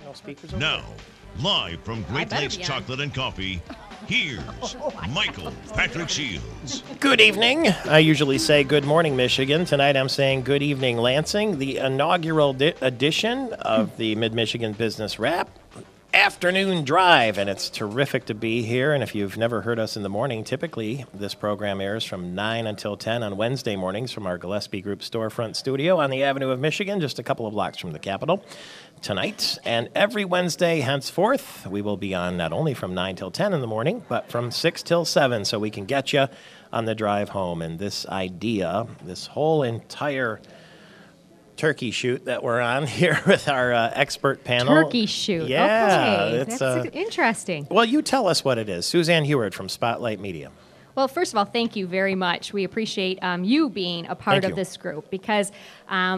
No speakers over Now, live from Great Lakes Chocolate and Coffee, here's Michael Patrick Shields. Good evening. I usually say good morning, Michigan. Tonight I'm saying good evening, Lansing. The inaugural edition of the Mid-Michigan Business Wrap Afternoon Drive, and it's terrific to be here. And if you've never heard us in the morning, typically this program airs from 9 until 10 on Wednesday mornings from our Gillespie Group storefront studio on the Avenue of Michigan, just a couple of blocks from the Capitol. Tonight and every Wednesday henceforth, we will be on not only from 9 till 10 in the morning, but from 6 till 7, so we can get you on the drive home. And this idea, this whole entire turkey shoot that we're on here with our expert panel. Turkey shoot. Yeah. Okay. It's, That's interesting. Well, you tell us what it is. Suzanne Heward from Spotlight Media. Well, first of all, thank you very much. We appreciate you being a part of this group because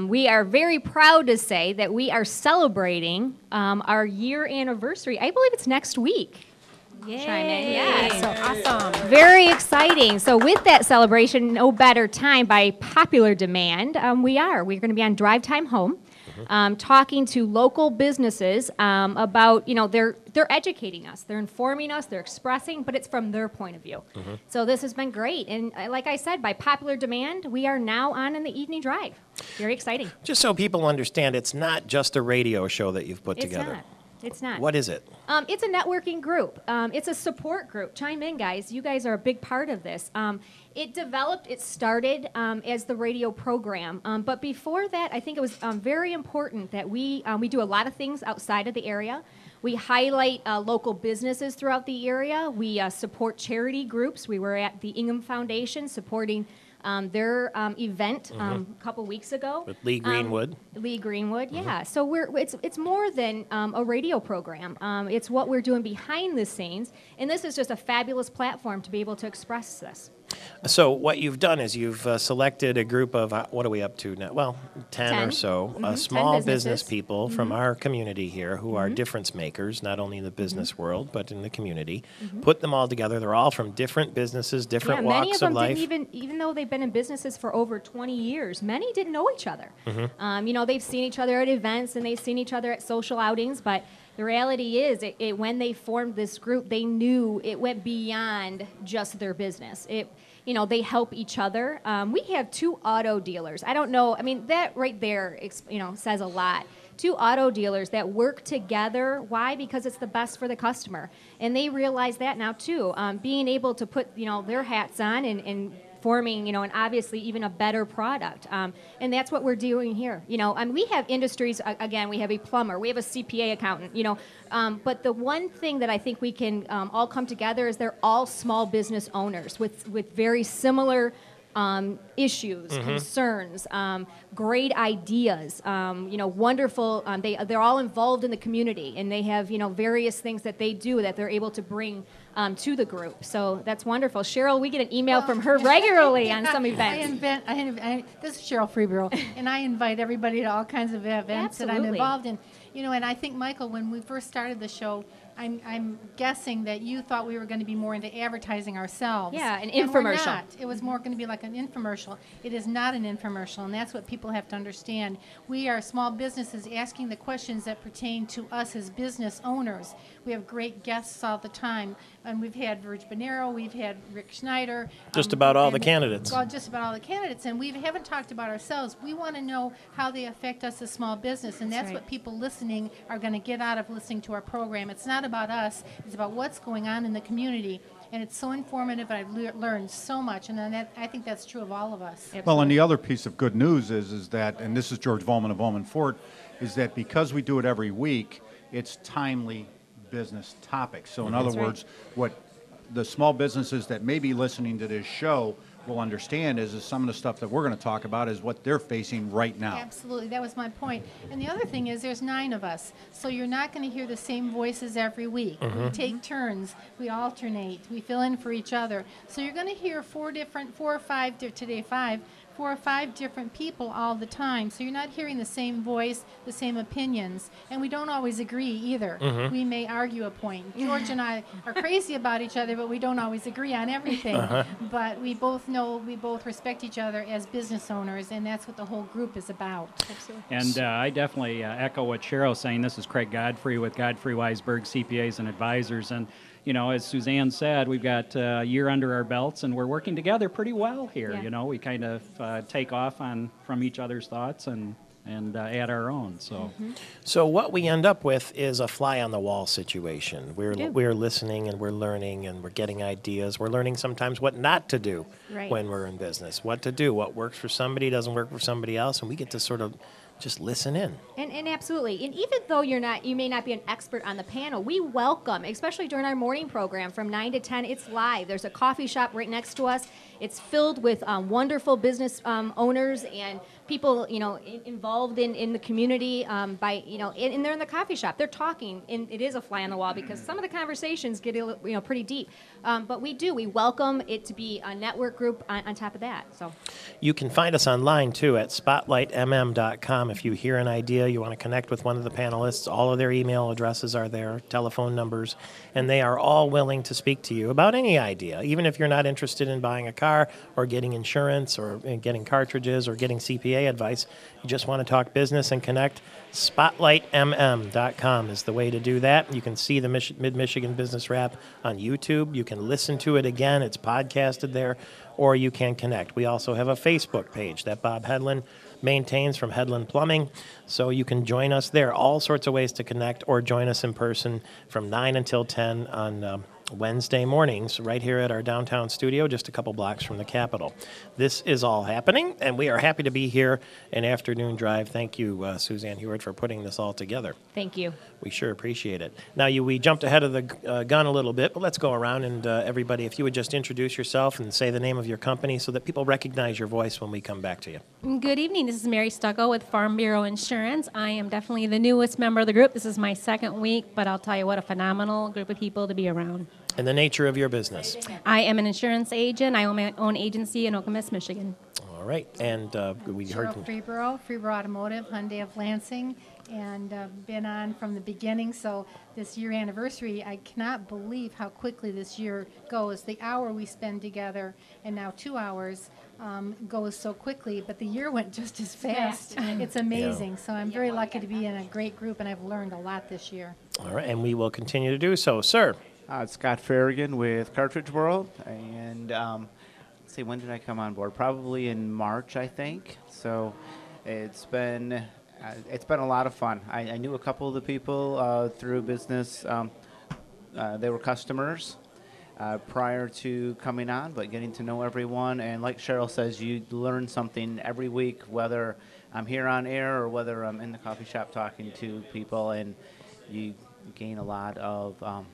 we are very proud to say that we are celebrating our year anniversary. I believe it's next week. Yay. Chime in. Yeah, So awesome. Very exciting. So with that celebration, no better time by popular demand, we're going to be on Drive Time Home, talking to local businesses about, they're educating us, they're informing us, they're expressing, but it's from their point of view. So this has been great. And like I said, by popular demand, we are now on in the evening drive. Very exciting. Just so people understand, it's not just a radio show that you've put together. It's not. What is it? It's a networking group. It's a support group. Chime in, guys. You guys are a big part of this. It started as the radio program. But before that, I think it was very important that we do a lot of things outside of the area. We highlight local businesses throughout the area. We support charity groups. We were at the Ingham Foundation supporting their event a couple weeks ago. With Lee Greenwood. Yeah. So it's more than a radio program. It's what we're doing behind the scenes, and this is just a fabulous platform to be able to express this. So what you've done is you've selected a group of, what are we up to now? Well, 10 or so, 10 small business businesses. people from our community here who are difference makers, not only in the business world, but in the community. Put them all together. They're all from different businesses, different walks many of them life. didn't even though they've been in businesses for over 20 years, many didn't know each other. They've seen each other at events and they've seen each other at social outings, but the reality is, when they formed this group, they knew it went beyond just their business. They help each other. We have 2 auto dealers. I don't know. I mean, that right there, says a lot. 2 auto dealers that work together. Why? Because it's the best for the customer, and they realize that now too. Being able to put their hats on and forming, and obviously even a better product. And that's what we're doing here. We have industries, again, we have a plumber, we have a CPA accountant, but the one thing that I think we can all come together is they're all small business owners with very similar issues, concerns, great ideas, wonderful. They're all involved in the community, and they have various things that they do that they're able to bring to the group. So that's wonderful. Cheryl, we get an email from her regularly on some events. This is Cheryl Freeborough, and I invite everybody to all kinds of events that I'm involved in. And I think, Michael, when we first started the show, I'm guessing that you thought we were going to be more into advertising ourselves. Yeah, an And we're infomercial. not. It was more going to be like an infomercial. It is not an infomercial, and that's what people have to understand. We are small businesses asking the questions that pertain to us as business owners. We have great guests all the time, and we've had Virg Bonero, we've had Rick Schneider. Just about all the candidates. Well, just about all the candidates, and we haven't talked about ourselves. We want to know how they affect us as small business, and that's what people listening are going to get out of listening to our program. It's not about us. It's about what's going on in the community. And it's so informative, and I've learned so much, and I think that's true of all of us. Absolutely. Well, and the other piece of good news is that, and this is George Volman of Volman Ford, is that because we do it every week, it's timely business topics. So in other words, what the small businesses that may be listening to this show will understand is some of the stuff that we're going to talk about is what they're facing right now. Absolutely. That was my point. And the other thing is there's 9 of us, so you're not going to hear the same voices every week. We take turns. We alternate. We fill in for each other. So you're going to hear 4 or 5, today 5, 4 or 5 different people all the time. So you're not hearing the same voice, the same opinions. And we don't always agree either. We may argue a point. George and I are crazy about each other, but we don't always agree on everything. But we both know, we both respect each other as business owners, and that's what the whole group is about. Absolutely. And I definitely echo what Cheryl's saying. This is Craig Godfrey with Godfrey Weisberg CPAs and Advisors. And, you know, as Suzanne said, we've got a year under our belts, and we're working together pretty well here. Yeah. You know, we kind of take off from each other's thoughts and add our own. So, So what we end up with is a fly-on-the-wall situation. do. We're listening and we're learning and we're getting ideas. We're learning sometimes what not to do Right. when we're in business. What to do, what works for somebody doesn't work for somebody else, and we get to sort of just listen in. And absolutely. And even though you may not be an expert on the panel, we welcome, especially during our morning program from 9 to 10, it's live. There's a coffee shop right next to us. It's filled with wonderful business owners and people, involved in the community and they're in the coffee shop. They're talking, and it is a fly on the wall because some of the conversations get pretty deep. But we welcome it to be a network group on top of that. So You can find us online, too, at spotlightmm.com. If you hear an idea, you want to connect with one of the panelists, all of their email addresses are there, telephone numbers, and they are all willing to speak to you about any idea, even if you're not interested in buying a car or getting insurance or getting cartridges or getting CPA advice. You just want to talk business and connect. SpotlightMM.com is the way to do that. You can see the Mid-Michigan Business Wrap on YouTube. You can listen to it again. It's podcasted there, or you can connect. We also have a Facebook page that Bob Hedlund maintains from Hedlund Plumbing, so you can join us there. All sorts of ways to connect or join us in person from 9 until 10 on Wednesday mornings right here at our downtown studio, just a couple blocks from the Capitol. This is all happening, and we are happy to be here in Afternoon Drive. Thank you, Suzanne Hewitt, for putting this all together. thank you. We sure appreciate it. Now, we jumped ahead of the gun a little bit, but let's go around and everybody, if you would just introduce yourself and say the name of your company so that people recognize your voice when we come back to you. Good evening. This is Mary Stucco with Farm Bureau Insurance. I am definitely the newest member of the group. This is my second week, but I'll tell you what, a phenomenal group of people to be around. And the nature of your business. I am an insurance agent. I own my own agency in Okemos, Michigan. All right. And we heard Cheryl Freeborough Automotive, Hyundai of Lansing, and been on from the beginning. So this year anniversary, I cannot believe how quickly this year goes. The hour we spend together, and now 2 hours, goes so quickly, but the year went just as fast. It's amazing. So I'm very lucky to be in a great group, and I've learned a lot this year. All right. And we will continue to do so. Sir. Scott Farragon with Cartridge World, and let's see, when did I come on board? Probably in March, I think. So it's been a lot of fun. I knew a couple of the people through business. They were customers prior to coming on, but getting to know everyone. And like Cheryl says, you learn something every week, whether I'm here on air or whether I'm in the coffee shop talking to people, and you gain a lot of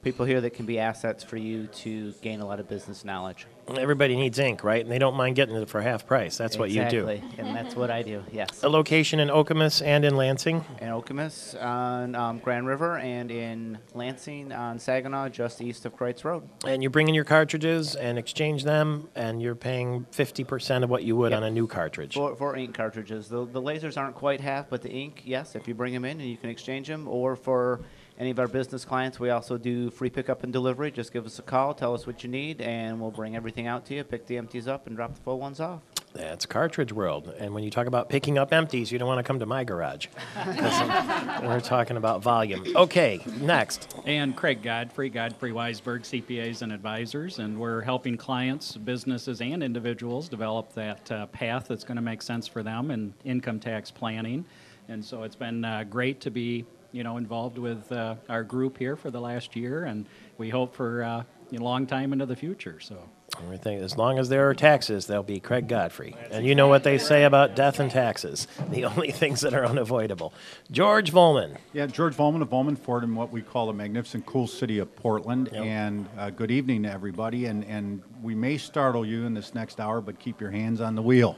people here that can be assets for you to gain a lot of business knowledge. Everybody needs ink, right? And they don't mind getting it for half price. That's what you do. Exactly, and that's what I do, yes. A location in Okemos and in Lansing. In Okemos on Grand River, and in Lansing on Saginaw, just east of Kreitz Road. And you bring in your cartridges and exchange them, and you're paying 50% of what you would on a new cartridge. For ink cartridges. The lasers aren't quite half, but the ink, yes, if you bring them in and you can exchange them. Or for any of our business clients, we also do free pickup and delivery. Just give us a call, tell us what you need, and we'll bring everything out to you, pick the empties up, and drop the full ones off. That's Cartridge World. And when you talk about picking up empties, you don't want to come to my garage. 'Cause we're talking about volume. Okay, next. and Craig Godfrey Weisberg CPAs and Advisors, and we're helping clients, businesses, and individuals develop that path that's going to make sense for them in income tax planning. And so it's been great to be involved with our group here for the last year, and we hope for a long time into the future. So Everything, as long as there are taxes, there'll be Craig Godfrey. And you know what they say about death and taxes, the only things that are unavoidable. George Volman. Yeah, George Volman of Volman Ford in what we call the magnificent, cool city of Portland. Yep. And good evening to everybody. And we may startle you in this next hour, but keep your hands on the wheel.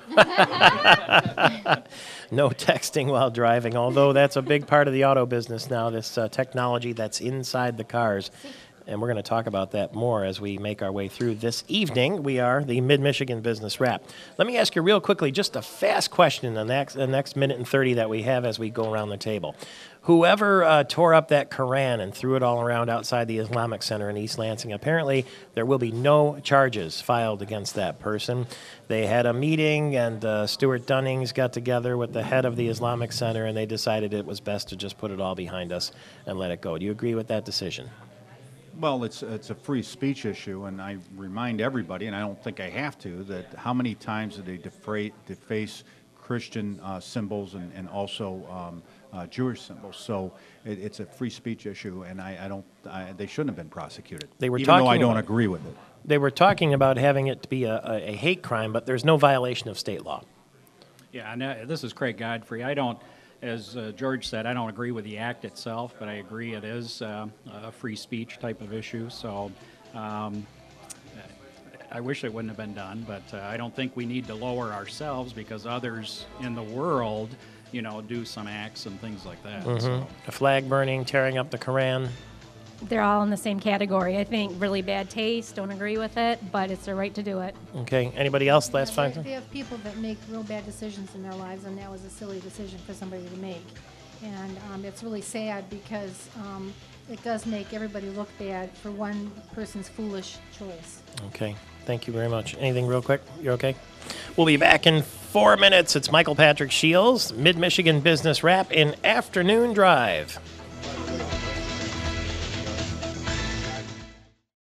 No texting while driving, although that's a big part of the auto business now, this technology that's inside the cars. And we're going to talk about that more as we make our way through this evening. We are the Mid-Michigan Business Wrap. Let me ask you real quickly, just a fast question in the next minute and 30 that we have as we go around the table. Whoever tore up that Quran and threw it all around outside the Islamic Center in East Lansing, apparently there will be no charges filed against that person. They had a meeting, and Stuart Dunnings got together with the head of the Islamic Center, and they decided it was best to just put it all behind us and let it go. Do you agree with that decision? Well, it's a free speech issue, and I remind everybody, and I don't think I have to, that how many times did they deface Christian symbols and also Jewish symbols? So it's a free speech issue, and they shouldn't have been prosecuted. Even though I don't agree with it. They were talking about having it to be a hate crime, but there's no violation of state law. Yeah, and this is Craig Godfrey. As George said, I don't agree with the act itself, but I agree it is a free speech type of issue. So I wish it wouldn't have been done, but I don't think we need to lower ourselves because others in the world, do some acts and things like that. Mm-hmm. So. The flag burning, tearing up the Quran. They're all in the same category. I think really bad taste, don't agree with it, but it's their right to do it. Okay. Anybody else? Last five? They have people that make real bad decisions in their lives, and that was a silly decision for somebody to make. And it's really sad because it does make everybody look bad for one person's foolish choice. Okay. Thank you very much. Anything real quick? You're okay? We'll be back in 4 minutes. It's Michael Patrick Shields, Mid-Michigan Business Wrap in Afternoon Drive.